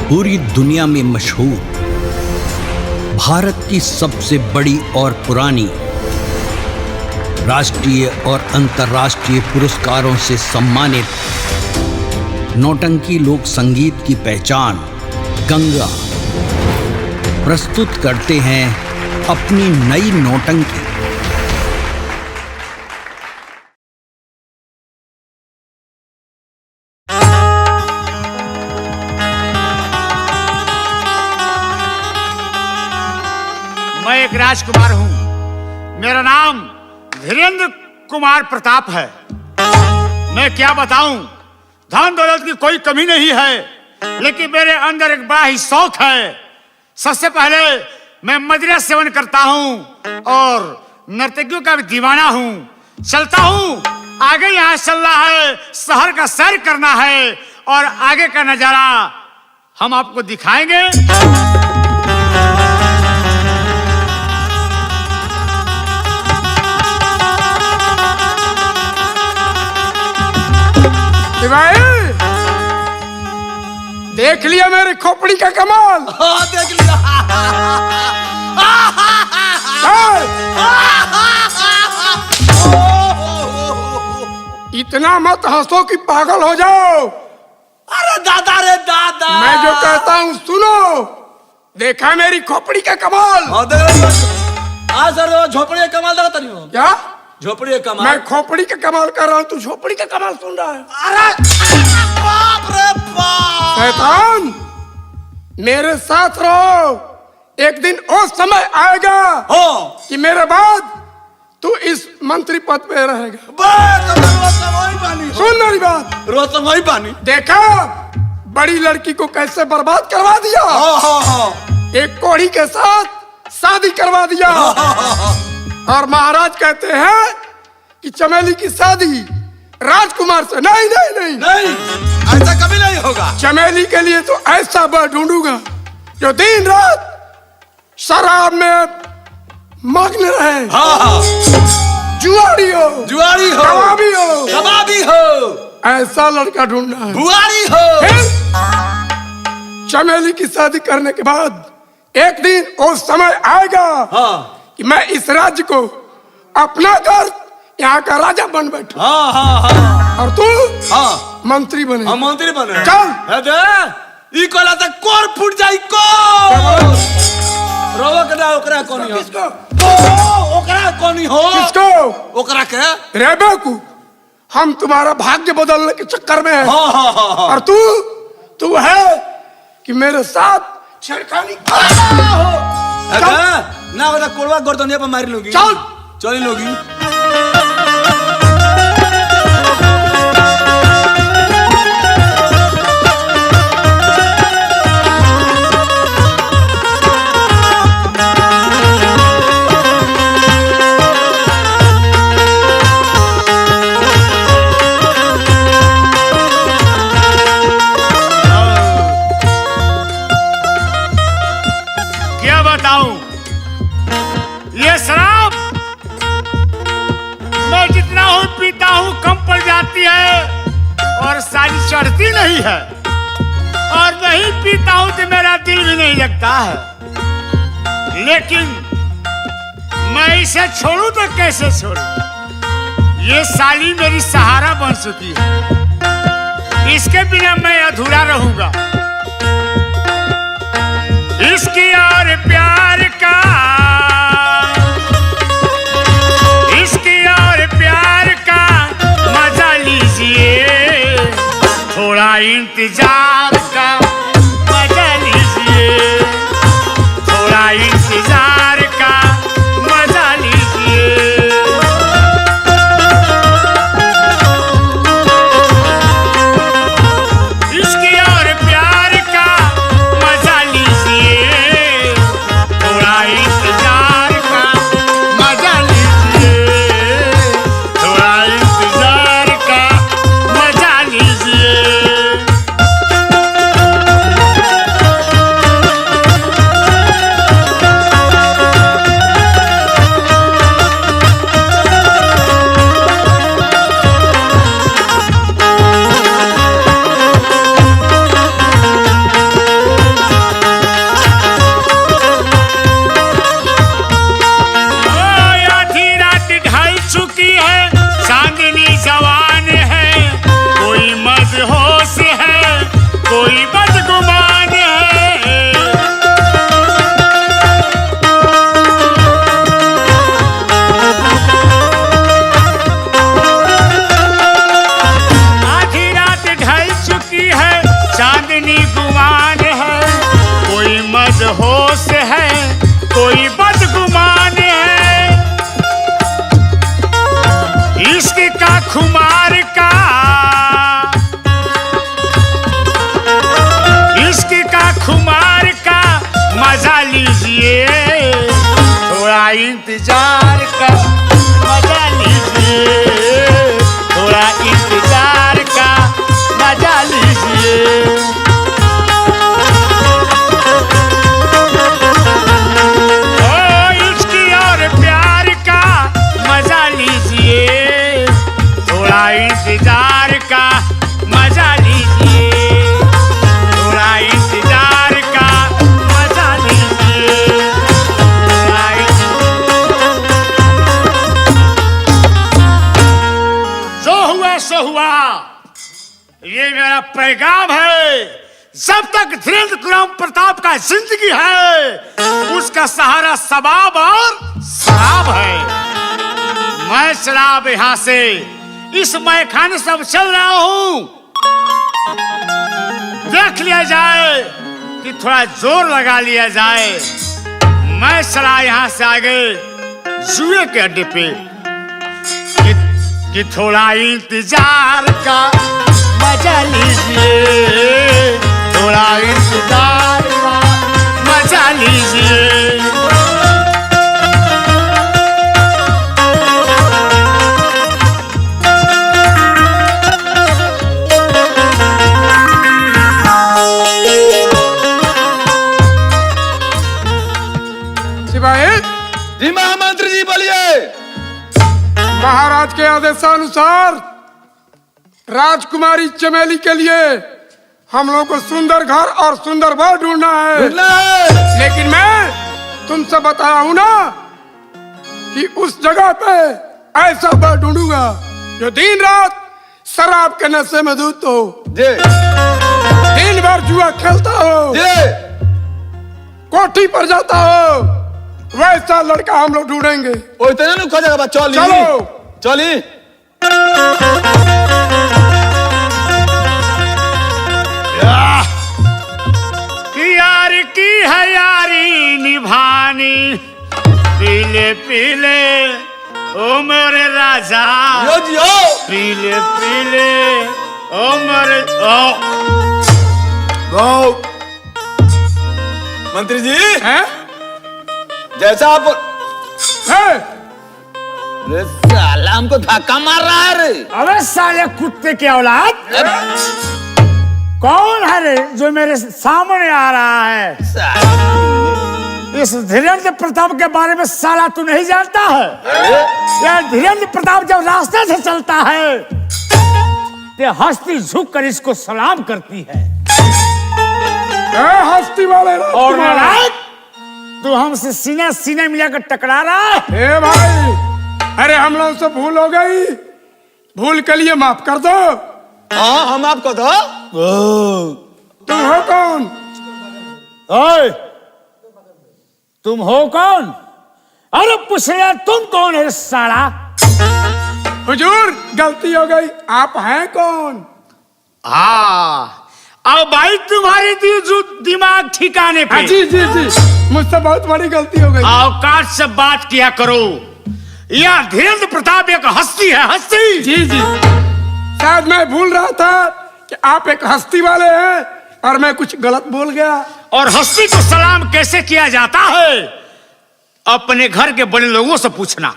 पूरी दुनिया में मशहूर, भारत की सबसे बड़ी और पुरानी, राष्ट्रीय और अंतर्राष्ट्रीय पुरस्कारों से सम्मानित नौटंकी लोक संगीत की पहचान गंगा प्रस्तुत करते हैं अपनी नई नौटंकी। मैं एक राजकुमार हूं। मेरा नाम धीरेन्द्र कुमार प्रताप है। मैं क्या बताऊं, धन दौलत की कोई कमी नहीं है, लेकिन मेरे अंदर एक बड़ा ही शौक है। सबसे पहले मैं मदिरा सेवन करता हूं और नर्तकियों का भी दीवाना हूं। चलता हूं, आगे यहाँ चलना है, शहर का सैर करना है और आगे का नजारा हम आपको दिखाएंगे। देख लिया मेरे खोपड़ी का कमाल? हाँ, देख लिया। इतना मत हंसो कि पागल हो जाओ। अरे दादा रे दादा, मैं जो कहता हूँ सुनो। देखा मेरी खोपड़ी का कमाल? हाँ, देख। आज सर झोपड़ी का कमाल देखता नहीं हो क्या? झोपड़ी का कमाल? मैं खोपड़ी का कमाल कर रहा हूँ, तू झोपड़ी का कमाल सुन रहा है? अरे बाप रे बाप! शैतान, मेरे साथ रहो। एक दिन और समय आएगा कि मेरे बाद तू इस मंत्री पद पे रहेगा। सुन मेरी बात। रोज तो वही पानी देखा बड़ी लड़की को कैसे बर्बाद करवा दिया। एक कोढ़ी के साथ शादी करवा दिया। और महाराज कहते हैं कि चमेली की शादी राजकुमार से नहीं नहीं नहीं नहीं, ऐसा कभी नहीं होगा। चमेली के लिए तो ऐसा बर ढूंढूंगा जो दिन रात शराब में मग्न रहे। जुआरी हो, जुआरी हो, कबाबी हो, कबाबी हो, ऐसा लड़का ढूंढना है। बुआरी हो। चमेली की शादी करने के बाद एक दिन वो समय आएगा कि मैं इस राज्य को अपना कर यहाँ का राजा बन बैठू। और तू मंत्री बने। मंत्री बने। चल। ई कोला तक कोर फूट जाई कोर। रोवा के ना ओकरा कोनी हो। किसको? ओकरा कोनी हो। किसको? ओकरा के? रेबे को। हम तुम्हारा भाग्य बदलने के चक्कर में हैं। और तू है कि मेरे साथ छेड़खानी हो। ना वाला कोलवा गर्दनिया पर मारी लोगी। चल चली लोगी। क्या बताऊं, ये शराब मैं जितना हूं पीता हूं कम पड़ जाती है और सारी चढ़ती नहीं है। और नहीं पीता हूं तो मेरा दिल भी नहीं लगता है। लेकिन मैं इसे छोड़ूं तो कैसे छोड़ूं? ये साली मेरी सहारा बन चुकी है। इसके बिना मैं अधूरा रहूंगा। इसकी और प्यार का, इसकी और प्यार का मजा लीजिए, थोड़ा इंतजार का मजा लीजिए, थोड़ा इंतजार का मजा लीजिए। इसकी और प्यार का मजा लीजिए, थोड़ा इंतजार का मजा लीजिए, थोड़ा इंतजार का मजा लीजिए। इंतजार का मजा लीजिए, थोड़ा इंतजार का मजा लीजिए। ओ इश्क और प्यार का मजा लीजिए, थोड़ा इंतजार का मजा लीजिए, थोड़ा इंतजार का मजा लीजिए, थोड़ा जो हुआ सो हुआ, ये मेरा पैगाम है। जब तक धीरेन्द्र कुमार प्रताप का जिंदगी है, उसका सहारा शबाब और शराब है। मैं शराब यहां से इस मैखाने से अब चल रहा हूं। देख लिया जाए कि थोड़ा जोर लगा लिया जाए। मैं चला यहां से आगे जुए के अड्डे पे कि थोड़ा इंतजार का मजा लीजिए, थोड़ा इंतजार का मजा लीजिए। सिपाही जी महामंत्री जी बोलिए। महाराज के आदेशानुसार राजकुमारी चमेली के लिए हम लोग को सुंदर घर और सुंदर वर ढूंढना है। लेकिन मैं तुमसे बताया हूं ना कि उस जगह पे ऐसा वर ढूंढूंगा जो दिन रात शराब के नशे में धुत हो, दिन भर जुआ खेलता हो, कोठी पर जाता हो, वैसा लड़का हम लोग ढूंढेंगे। ओ इतने नहीं खोजेगा बा, चली चलो चली। यार की है यारी निभानी, पीले पीले ओ मेरे राजा, यो जियो। पीले पीले ओ मेरे गो मंत्री जी हैं? जैसा आप हैं? अरे साला हमको धक्का मार रहा है रे। अबे साले कुत्ते की औलाद, कौन है रे जो मेरे सामने आ रहा है? इस धीरेन्द्र प्रताप के बारे में साला तू नहीं जानता है? यह धीरेन्द्र प्रताप जब रास्ते से चलता है तो हस्ती झुक कर इसको सलाम करती है। हस्ती वाले और नालायक, तू हमसे सीना सीना मिलाकर टकरा रहा है। ए भाई, अरे हम लोग से भूल हो गई, भूल के लिए माफ कर दो। हाँ हम आपको दो। तुम हो कौन? ओए, तुम हो कौन? अरे पूछ रहे तुम कौन है साला? हुजूर गलती हो गई, आप हैं कौन? हाँ, अब भाई तुम्हारी दिमाग ठिकाने पे। जी जी जी, मुझसे बहुत बड़ी गलती हो गई। औकात से बात किया करो। यह धीरेन्द्र प्रताप एक हस्ती है, हस्ती। जी जी, शायद मैं भूल रहा था कि आप एक हस्ती वाले हैं और मैं कुछ गलत बोल गया। और हस्ती को सलाम कैसे किया जाता है अपने घर के बड़े लोगों से पूछना।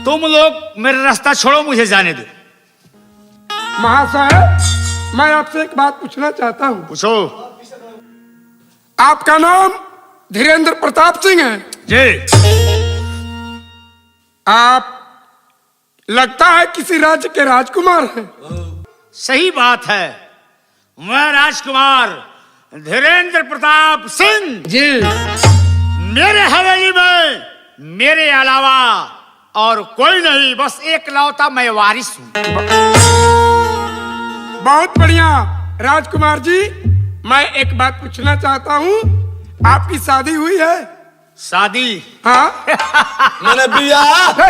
तुम लोग मेरा रास्ता छोड़ो, मुझे जाने दो। महाशय, मैं आपसे एक बात पूछना चाहता हूँ। पूछो। आपका नाम धीरेन्द्र प्रताप सिंह है? जी। आप लगता है किसी राज्य के राजकुमार हैं। सही बात है, मैं राजकुमार धीरेन्द्र प्रताप सिंह। जी। मेरे हवेली में मेरे अलावा और कोई नहीं, बस एक लौता मैं वारिस हूं। बहुत बढ़िया राजकुमार जी, मैं एक बात पूछना चाहता हूँ, आपकी शादी हुई है? शादी? हाँ। मैंने बियाह।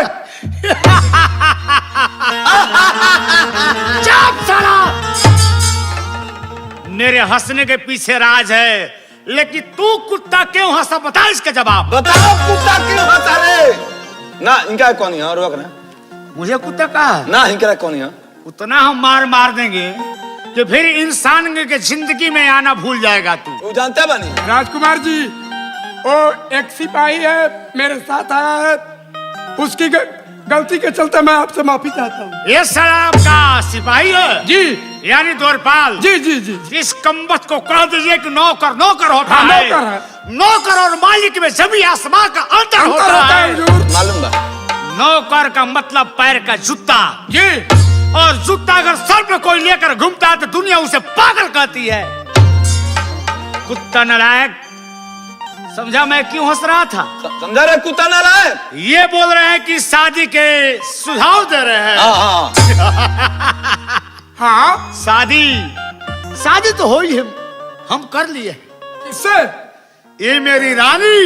चुप साला! मेरे हंसने के पीछे राज है, लेकिन तू कुत्ता क्यों हंसा? बता इसका जवाब। बताओ कुत्ता क्यों हंसा रे? ना इनका कौन है? रोक ना। मुझे कुत्ता कहा? ना इनका कौन है? उतना हम मार देंगे कि फिर इंसान के जिंदगी में आना भूल जाएगा तू। वो जानते बनी? राजकुमार जी, वो एक सिपाही है मेरे साथ आया है, उसकी गलती के चलते मैं आपसे माफी चाहता हूँ। ये साला आपका सिपाही है? जी यानी द्वारपाल? जी जी जी। इस कम्बख्त को कह दीजिए कि नौकर नौकर होता हाँ, है। नौकर है। नौकर और मालिक में जमीन आसमान का अंतर होता है। हुजूर। मालूम बा। नौकर का मतलब पैर का जूता, जी। और जूता अगर सर पे कोई लेकर घूमता है तो दुनिया उसे पागल कहती है। कुत्ता नालायक, समझा मैं क्यों हंस रहा था? समझा रहे कुत्ता नालायक? ये बोल रहे हैं कि शादी के सुझाव दे रहे हैं। हाँ हाँ। हाँ शादी तो हो ही है, हम कर लिए। किससे? ये मेरी रानी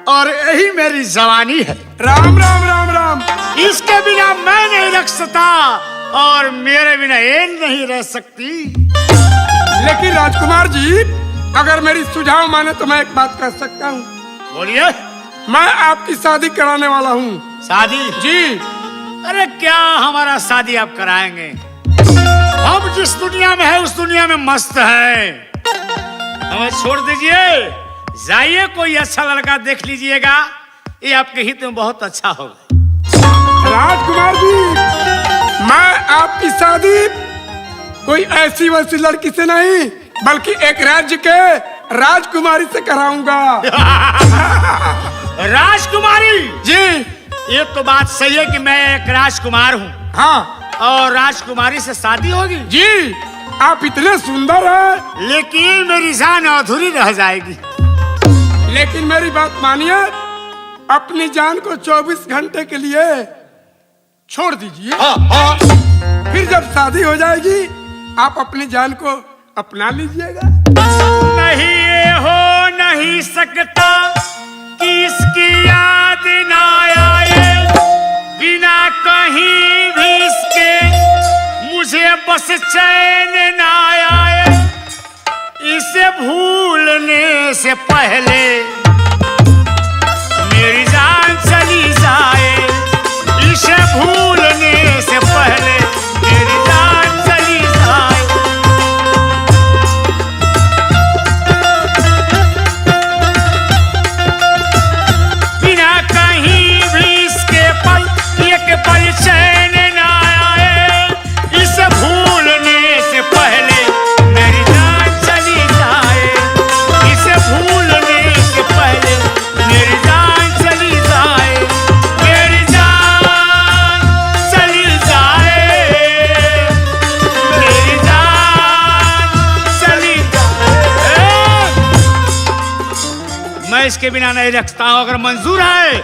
और यही मेरी जवानी है। राम राम राम राम। इसके बिना मैं नहीं रख सकता और मेरे बिना ये नहीं रह सकती। लेकिन राजकुमार जी, अगर मेरी सुझाव माने तो मैं एक बात कर सकता हूँ। बोलिए। मैं आपकी शादी कराने वाला हूँ। शादी? जी। अरे क्या हमारा शादी आप कराएंगे? हम जिस दुनिया में है उस दुनिया में मस्त है। हमें छोड़ दीजिए, जाइए कोई अच्छा लड़का देख लीजिएगा, ये आपके हित में बहुत अच्छा होगा। राजकुमार जी, मैं आपकी शादी कोई ऐसी वैसी लड़की से नहीं बल्कि एक राज्य के राजकुमारी से कराऊंगा। राजकुमारी? जी। ये तो बात सही है कि मैं एक राजकुमार हूँ। हाँ। और राजकुमारी से शादी होगी? जी। आप इतने सुंदर हैं, लेकिन मेरी जान अधूरी रह जाएगी। लेकिन मेरी बात मानिए, अपनी जान को 24 घंटे के लिए छोड़ दीजिए। हाँ हाँ। फिर जब शादी हो जाएगी आप अपनी जान को अपना लीजिएगा। नहीं ये हो नहीं सकता कि इसकी याद ना आए, बिना कहीं भी इसके मुझे बस चैन ना आए। इसे भूलने से पहले मेरी जान चली जाए, इसे भूलने से पहले मेरी जान चली जाए। बिना कहीं भी इसके पल एक पल चैन ना आए, इसे भूलने से पहले मेरी जान चली जाए, इसे भूलने से पहले मेरी जान चली जाए, मेरी जान चली जाए, मेरी जान चली जाए। मैं इसके बिना नहीं रखता हूं। अगर मंजूर है,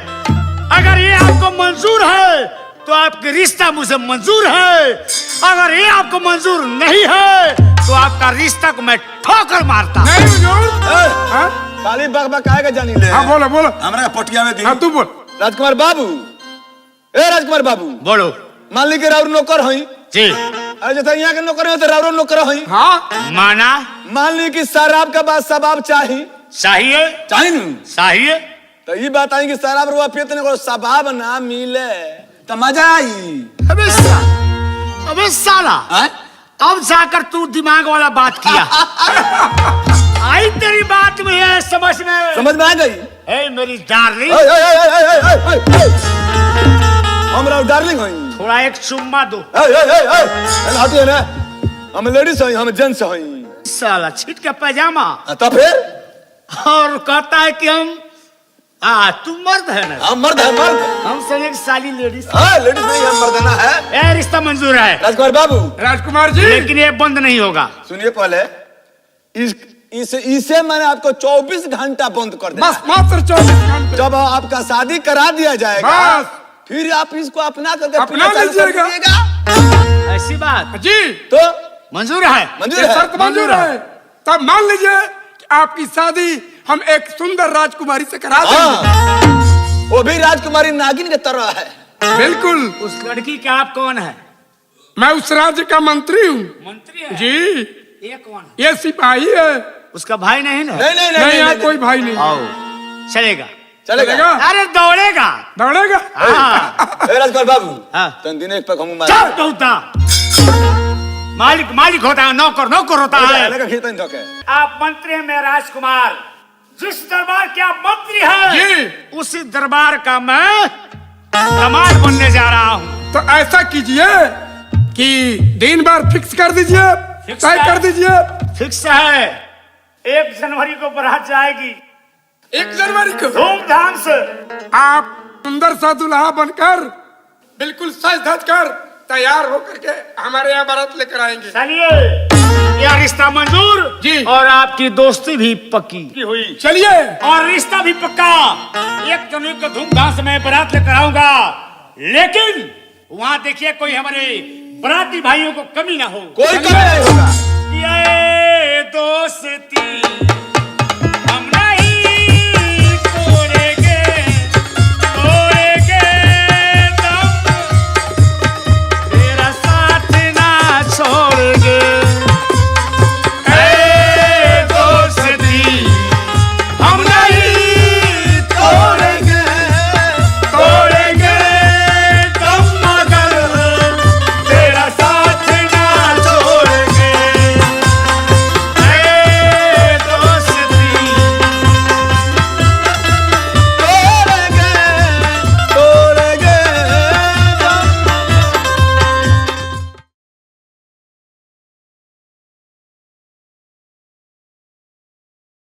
अगर ये आपको मंजूर है तो आपके रिश्ता मुझे मंजूर है। अगर ये आपको मंजूर नहीं है तो आपका रिश्ता को मैं ठोकर मारता हूं। नहीं हुजूर। हाँ? खाली बक बक आएगा जानी ले। हाँ बोलो बोलो। हमरा पटिया में दी। हाँ तू बोल। राजकुमार बाबू, ए राजकुमार बाबू, बोलो। मान ली के राउर नौकर हई। जी। अरे जैसे यहाँ के नौकर हो तो राउर नौकर हई। हाँ। माना? मान ली कि शराब का बाद शबाब चाहिए। चाहिए? चाहिए न? चाहिए। तो ये बात आई कि शराब रुआ पियते को शबाब ना मिले तो मजा आई। अबे साला, हाँ? अब जाकर तू दिमाग वाला बात किया। आई तेरी बात में है, समझ में? समझ में आ गई? ए मेरी डार्लिंग, हमरा डार्लिंग हई। थोड़ा एक चुम्मा दो। हाथी है ना, हम लेडीज हई, हम जेंट्स हई। साला छीट के पैजामा तो फिर और कहता है कि हम तू मर्द है ना? हम मर्द है, मर्द। हम समझे कि साली लेडीज। हाँ लेडीज नहीं, हम मर्दाना है। ए रिश्ता मंजूर है राजकुमार बाबू। राजकुमार जी। लेकिन ये बंद नहीं होगा। सुनिए पहले, इसे मैंने आपको 24 घंटा बंद कर दिया। बस मात्र 24 घंटे। जब आपका शादी करा दिया जाएगा बस। फिर आप इसको अपना करके अपना चालू कर लीजिएगा। दीजिएगा। ऐसी बात? जी। तो मंजूर है? मंजूर ये है। शर्त मंजूर है। तब मान लीजिए कि आपकी शादी हम एक सुंदर राजकुमारी से करा देंगे। हाँ, वो भी राजकुमारी नागिन के तरह है। बिल्कुल। उस लड़की का आप कौन है? मैं उस राज्य का मंत्री हूँ। मंत्री है? जी। ये कौन है? ये सिपाही है। उसका भाई नहीं ना? नहीं नहीं नहीं, यहाँ कोई भाई नहीं। आओ, चलेगा। चलेगा। अरे दौड़ेगा। दौड़ेगा। हाँ। ए राजकुमार बाबू, हाँ। तन दिन एक पग हम मार। चल टूटा। मालिक मालिक होता है, नौकर नौकर होता है। का खींचता नहीं धोखे। आप मंत्री हैं, मैं राजकुमार। जिस दरबार के आप मंत्री हैं जी। उसी दरबार का मैं दामाद बनने जा रहा हूँ। तो ऐसा कीजिए कि दिन बार फिक्स कर दीजिए, फिक्स तय है। कर दीजिए। फिक्स है, 1 जनवरी को बारात जाएगी 1 जनवरी को धूमधाम से। आप सुंदर सा दुल्हा बनकर बिल्कुल सज धज कर तैयार होकर के हमारे यहाँ बारात लेकर आएंगे। चलिए, यह रिश्ता मंजूर जी। और आपकी दोस्ती भी पक्की हुई। चलिए। और रिश्ता भी पक्का। 1 जनवरी को धूमधाम से मैं बारात लेकर आऊंगा, लेकिन वहाँ देखिए कोई हमारे बराती भाइयों को कमी ना हो। कोई कमी नहीं होगा। ये दोस्ती